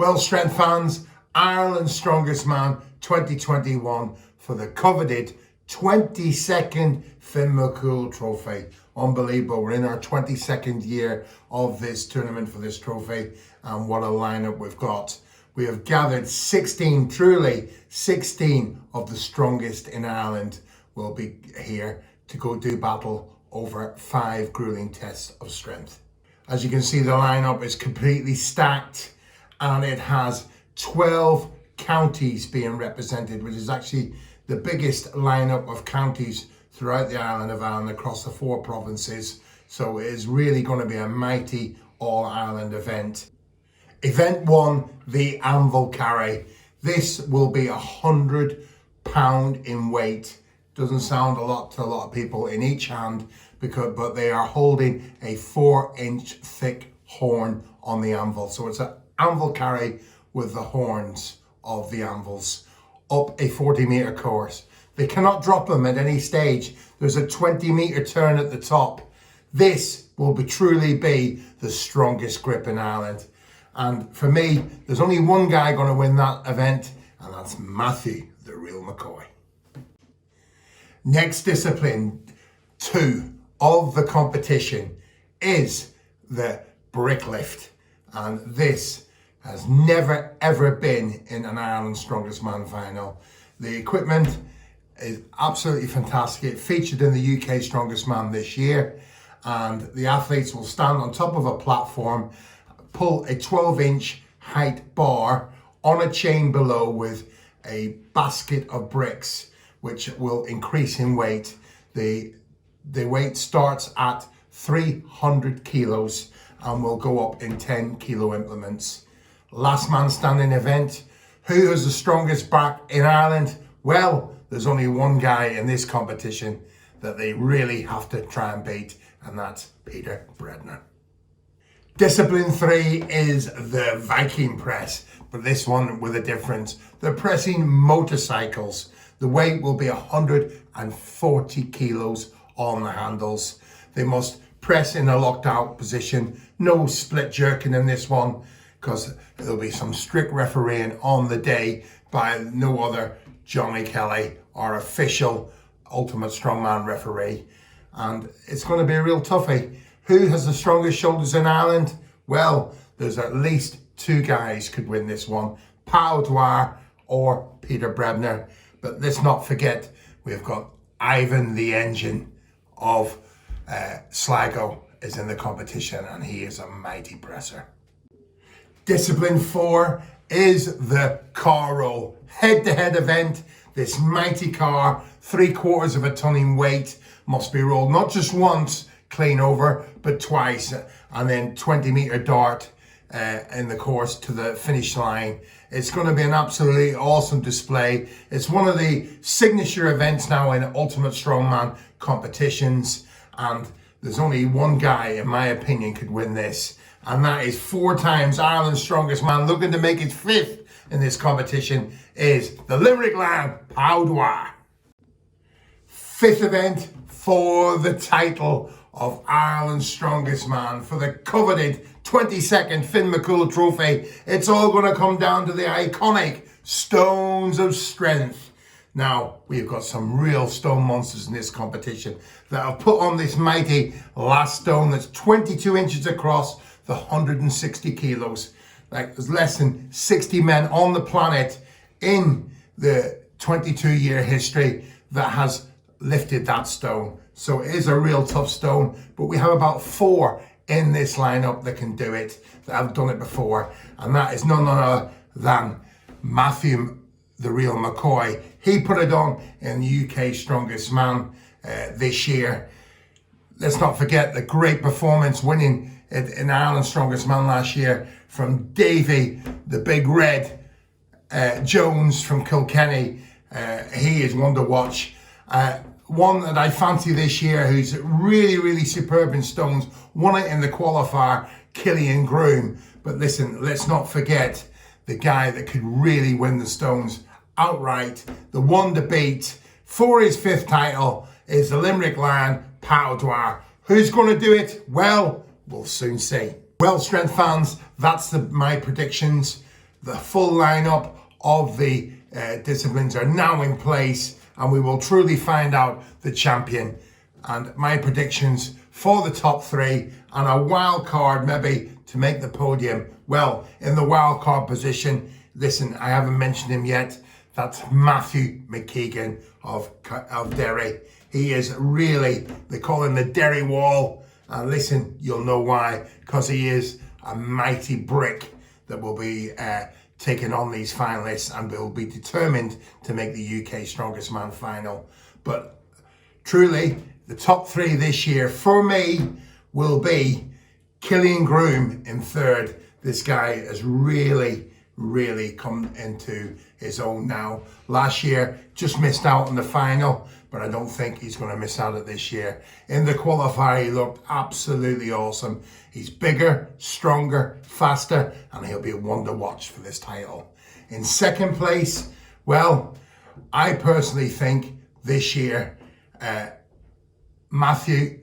Well, strength fans, Ireland's Strongest Man 2021 for the coveted 22nd Finn McCoy Trophy. Unbelievable. We're in our 22nd year of this tournament for this trophy, and what a lineup we've got. We have gathered 16, truly 16 of the strongest in Ireland will be here to go do battle over 5 grueling tests of strength. As you can see, the lineup is completely stacked, and it has 12 counties being represented, which is actually the biggest lineup of counties throughout the island of Ireland across the 4 provinces. So it is really going to be a mighty all-Ireland event. Event 1, the Anvil Carry. This will be 100 pound in weight. Doesn't sound a lot to a lot of people in each hand, but they are holding a 4-inch thick horn on the anvil. So it's an anvil carry with the horns of the anvils up a 40-meter course. They cannot drop them at any stage. There's a 20-meter turn at the top. This will truly be the strongest grip in Ireland. And for me, there's only one guy going to win that event, and that's Matthew, the real McCoy. Next discipline 2 of the competition is the Bricklift. And this has never ever been in an Ireland Strongest Man final. The equipment is absolutely fantastic. It featured in the UK Strongest Man this year, and the athletes will stand on top of a platform, pull a 12-inch height bar on a chain below with a basket of bricks, which will increase in weight. The weight starts at 300 kilos and will go up in 10 kilo implements. Last man standing event. Who has the strongest back in Ireland? Well, there's only one guy in this competition that they really have to try and beat, and that's Peter Bredner. Discipline 3 is the Viking Press, but this one with a difference. They're pressing motorcycles. The weight will be 140 kilos on the handles. They must press in a locked out position. No split jerking in this one, because there'll be some strict refereeing on the day by no other Johnny Kelly, our official Ultimate Strongman referee. And it's going to be a real toughie. Who has the strongest shoulders in Ireland? Well, there's at least 2 guys could win this one. Podium or Peter Bredner. But let's not forget, we've got Ivan the Engine of Sligo is in the competition, and he is a mighty presser. Discipline 4 is the car roll. Head-to-head event. This mighty car, 3/4 of a ton in weight, must be rolled not just once, clean over, but twice, and then 20-meter dart in the course to the finish line. It's going to be an absolutely awesome display. It's one of the signature events now in Ultimate Strongman competitions, and there's only one guy, in my opinion, could win this, and that is 4 times Ireland's Strongest Man, looking to make his 5th in this competition, is the Limerick lad, Podium. 5th event for the title of Ireland's Strongest Man for the coveted 22nd Finn McCoy Trophy. It's all going to come down to the iconic Stones of Strength. Now, we've got some real stone monsters in this competition that have put on this mighty last stone that's 22 inches across, the 160 kilos. Like, there's less than 60 men on the planet in the 22-year history that has lifted that stone. So it is a real tough stone, but we have about 4 in this lineup that can do it, that have done it before, and that is none other than Matthew, the real McCoy. He put it on in the UK Strongest Man this year. Let's not forget the great performance winning in Ireland's Strongest Man last year from Davy, the Big Red Jones from Kilkenny. He is one to watch. One that I fancy this year, who's really, really superb in stones, won it in the qualifier, Killian Groom. But listen, let's not forget the guy that could really win the stones outright, the one to beat for his 5th title, is the Limerick Lion, Podium. Who's going to do it? Well, we'll soon see. Well, strength fans, that's my predictions. The full lineup of the disciplines are now in place, and we will truly find out the champion. And my predictions for the top 3 and a wild card maybe to make the podium. Well, in the wild card position, listen, I haven't mentioned him yet. That's Matthew McCoy of Derry. He is really, they call him the Derry Wall. And listen, you'll know why, because he is a mighty brick that will be taking on these finalists and will be determined to make the UK Strongest Man final. But truly, the top 3 this year for me will be Killian Groom in 3rd. This guy has really come into his own now. Last year, just missed out on the final, but I don't think he's going to miss out at this year. In the qualifier, he looked absolutely awesome. He's bigger, stronger, faster, and he'll be a wonder watch for this title. In 2nd place, well, I personally think this year, Matthew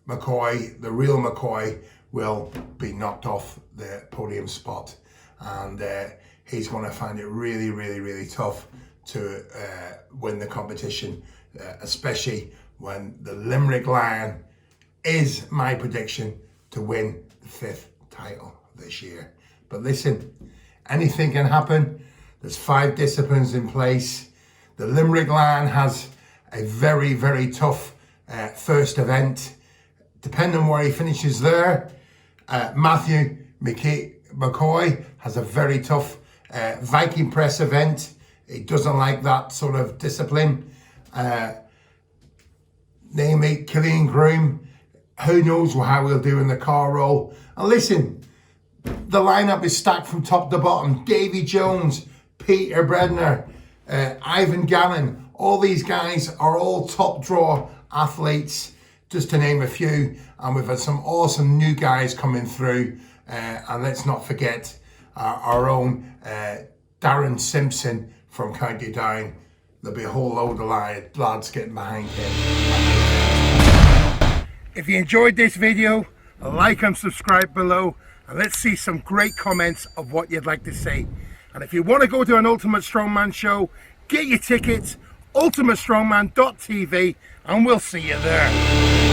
McCoy, the real McCoy, will be knocked off the podium spot. And he's going to find it really tough to win the competition, especially when the Limerick Lion is my prediction to win the 5th title this year. But listen, anything can happen. There's 5 disciplines in place. The Limerick Lion has a very tough first event. Depending on where he finishes there, Matthew McCoy has a very tough Viking Press event. He doesn't like that sort of discipline. Namely, Killian Groom, who knows how he'll do in the car roll. And listen, the lineup is stacked from top to bottom. Davy Jones, Peter Bredner, Ivan Gannon, all these guys are all top draw athletes, just to name a few. And we've had some awesome new guys coming through. And let's not forget our own Darren Simpson from County Down. There'll be a whole load of lads getting behind him. If you enjoyed this video, like and subscribe below, and let's see some great comments of what you'd like to see. And if you want to go to an Ultimate Strongman show, get your tickets, ultimatestrongman.tv, and we'll see you there.